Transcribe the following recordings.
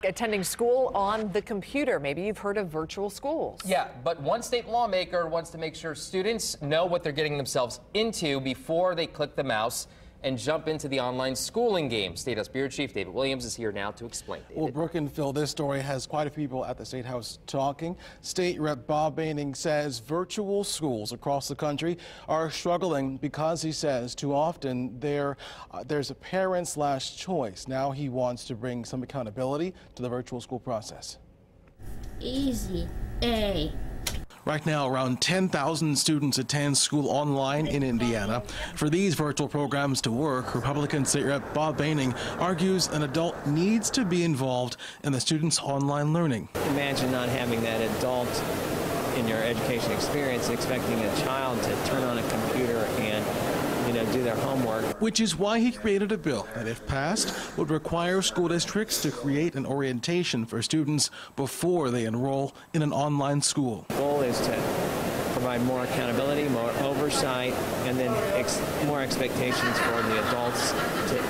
attending school on the computer. Maybe you've heard of virtual schools. Yeah, but one state lawmaker wants to make sure students know what they're getting themselves into before they click the mouse and jump into the online schooling game. State House Bureau Chief David Williams is here now to explain. David. Well, Brooke and Phil, this story has quite a few people at the State House talking. State Rep Bob Behning says virtual schools across the country are struggling because he says too often there's a parent/choice. Now he wants to bring some accountability to the virtual school process. Easy A. Right now, around 10,000 students attend school online in Indiana. For these virtual programs to work, Republican State Rep Bob Behning argues an adult needs to be involved in the students' online learning. Imagine not having that adult in your education experience, expecting a child to turn on a computer and do their homework. Which is why he created a bill that, if passed, would require school districts to create an orientation for students before they enroll in an online school. The goal is to provide more accountability, more oversight, and then more expectations for the adults to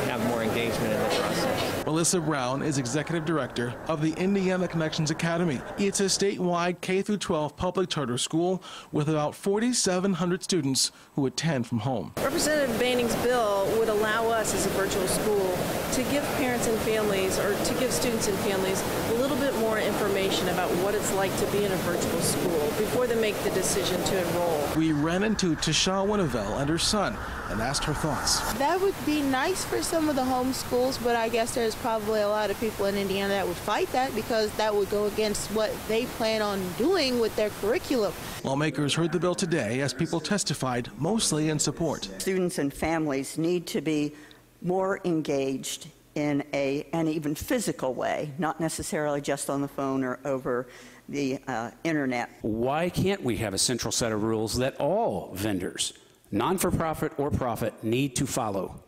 have more engagement in the process. Melissa Brown is executive director of the Indiana Connections Academy. It's a statewide K-12 public charter school with about 4,700 students who attend from home. Representative Behning's bill would allow us as a virtual school to give parents and families, or to give students and families, a little bit more information about what it's like to be in a virtual school before they make the decision to enroll. We ran into Tasha Winneville and her son and asked her thoughts. That would be nice for some of the home schools, but I guess there's probably a lot of people in Indiana that would fight that because that would go against what they plan on doing with their curriculum. Lawmakers heard the bill today as people testified, mostly in support. Students and families need to be more engaged in an even physical way, not necessarily just on the phone or over the internet. Why can't we have a central set of rules that all vendors, non-for-profit or profit, need to follow?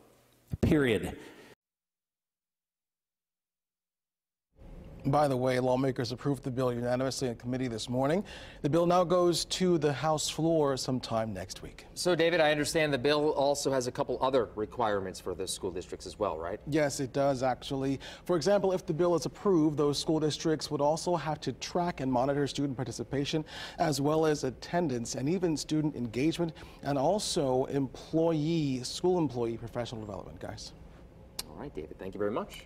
Period. By the way, lawmakers approved the bill unanimously in committee this morning. The bill now goes to the House floor sometime next week. So, David, I understand the bill also has a couple other requirements for the school districts as well, right? Yes, it does, actually. For example, if the bill is approved, those school districts would also have to track and monitor student participation, as well as attendance and even student engagement, and also school employee professional development, guys. All right, David, thank you very much.